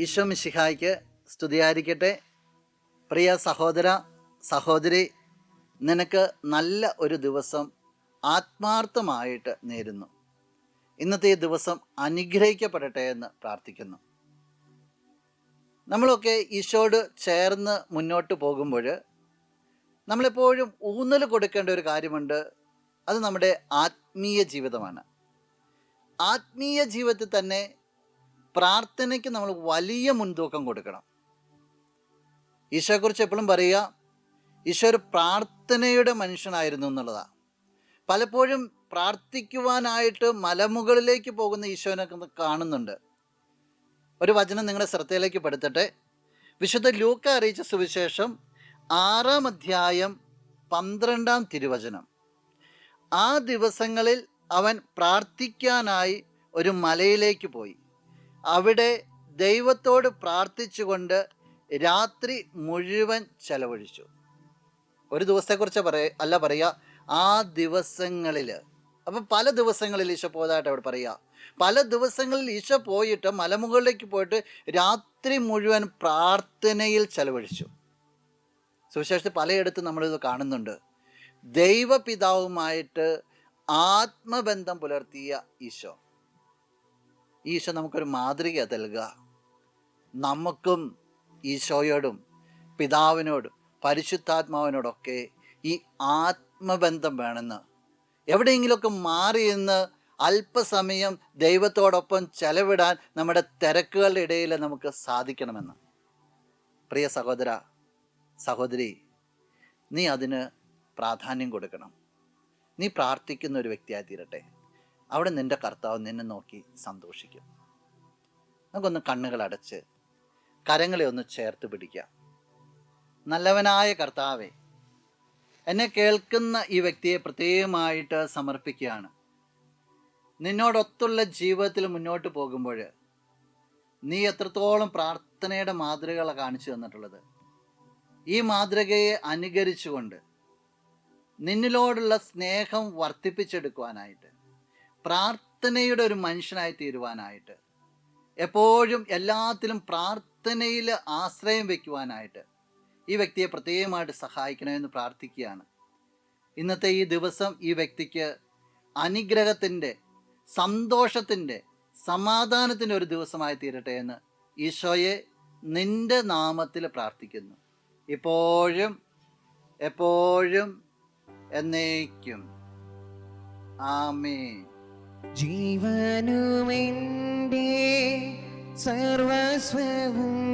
ഈശോ മിശിഹായ്ക്ക് സ്തുതിയായിരിക്കട്ടെ. പ്രിയ സഹോദര സഹോദരി, നിനക്ക് നല്ല ഒരു ദിവസം ആത്മാർത്ഥമായിട്ട് നേരുന്നു. ഇന്നത്തെ ഈ ദിവസം അനുഗ്രഹിക്കപ്പെടട്ടെ എന്ന് പ്രാർത്ഥിക്കുന്നു. നമ്മളൊക്കെ ഈശോയോട് ചേർന്ന് മുന്നോട്ട് പോകുമ്പോൾ നമ്മളെപ്പോഴും ഊന്നൽ കൊടുക്കേണ്ട ഒരു കാര്യമുണ്ട്. അത് നമ്മുടെ ആത്മീയ ജീവിതമാണ്. ആത്മീയ ജീവിതത്തിൽ തന്നെ പ്രാർത്ഥനയ്ക്ക് നമ്മൾ വലിയ മുൻതൂക്കം കൊടുക്കണം. ഈശോയെക്കുറിച്ച് എപ്പോഴും പറയുക, ഈശോ ഒരു പ്രാർത്ഥനയുടെ മനുഷ്യനായിരുന്നു എന്നുള്ളതാണ്. പലപ്പോഴും പ്രാർത്ഥിക്കുവാനായിട്ട് മലമുകളിലേക്ക് പോകുന്ന ഈശോനെ കാണുന്നുണ്ട്. ഒരു വചനം നിങ്ങളുടെ ശ്രദ്ധയിലേക്ക് പെടുത്തട്ടെ. വിശുദ്ധ ലൂക്ക അറിയിച്ച സുവിശേഷം 6-ാം അധ്യായം 12-ാം തിരുവചനം. ആ ദിവസങ്ങളിൽ അവൻ പ്രാർത്ഥിക്കാനായി ഒരു മലയിലേക്ക് പോയി. അവിടെ ദൈവത്തോട് പ്രാർത്ഥിച്ചുകൊണ്ട് രാത്രി മുഴുവൻ ചെലവഴിച്ചു. ഒരു ദിവസത്തെക്കുറിച്ച് അല്ല പറയുക, ആ ദിവസങ്ങളിൽ. അപ്പം പല ദിവസങ്ങളിൽ ഈശോ പോയതായിട്ട് അവിടെ പറയുക. പല ദിവസങ്ങളിൽ ഈശോ പോയിട്ട് മലമുകളിലേക്ക് പോയിട്ട് രാത്രി മുഴുവൻ പ്രാർത്ഥനയിൽ ചെലവഴിച്ചു. സുവിശേഷത്തിൽ പലയിടത്തും നമ്മളിത് കാണുന്നുണ്ട്. ദൈവപിതാവുമായിട്ട് ആത്മബന്ധം പുലർത്തിയ ഈശോ. ഈശോ നമുക്കൊരു മാതൃക നൽകുക. നമുക്കും ഈശോയോടും പിതാവിനോടും പരിശുദ്ധാത്മാവിനോടൊക്കെ ഈ ആത്മബന്ധം വേണമെന്ന്, എവിടെയെങ്കിലുമൊക്കെ മാറി നിന്ന് അല്പസമയം ദൈവത്തോടൊപ്പം ചെലവിടാൻ നമ്മുടെ തിരക്കുകളുടെ ഇടയിൽ നമുക്ക് സാധിക്കണമെന്ന്. പ്രിയ സഹോദര സഹോദരി, നീ അതിന് പ്രാധാന്യം കൊടുക്കണം. നീ പ്രാർത്ഥിക്കുന്ന ഒരു വ്യക്തിയായി തീരട്ടെ. അവിടെ നിൻ്റെ കർത്താവ് നിന്നെ നോക്കി സന്തോഷിക്കും. നമുക്കൊന്ന് കണ്ണുകൾ അടച്ച് കരങ്ങളെ ഒന്ന് ചേർത്ത് പിടിക്കാം. നല്ലവനായ കർത്താവേ, എന്നെ കേൾക്കുന്ന ഈ വ്യക്തിയെ പ്രത്യേകമായിട്ട് സമർപ്പിക്കുകയാണ്. നിന്നോടൊത്തുള്ള ജീവിതത്തിൽ മുന്നോട്ട് പോകുമ്പോൾ നീ എത്രത്തോളം പ്രാർത്ഥനയുടെ മാതൃകകളെ കാണിച്ചു തന്നിട്ടുള്ളത്. ഈ മാതൃകയെ അനുകരിച്ചുകൊണ്ട് നിന്നിലോടുള്ള സ്നേഹം വർദ്ധിപ്പിച്ചെടുക്കുവാനായിട്ട്, പ്രാർത്ഥനയുടെ ഒരു മനുഷ്യനായി തീരുവാനായിട്ട്, എപ്പോഴും എല്ലാത്തിലും പ്രാർത്ഥനയിൽ ആശ്രയം വയ്ക്കുവാനായിട്ട് ഈ വ്യക്തിയെ പ്രത്യേകമായിട്ട് സഹായിക്കണമെന്ന് പ്രാർത്ഥിക്കുകയാണ്. ഇന്നത്തെ ഈ ദിവസം ഈ വ്യക്തിക്ക് അനുഗ്രഹത്തിൻ്റെ, സന്തോഷത്തിൻ്റെ, സമാധാനത്തിൻ്റെ ഒരു ദിവസമായി തീരട്ടെ എന്ന് ഈശോയെ നിൻ്റെ നാമത്തിൽ പ്രാർത്ഥിക്കുന്നു. ഇപ്പോഴും എപ്പോഴും എന്നേക്കും. ആമേൻ. ജീവനുമെൻ്റെ സർവസ്വവും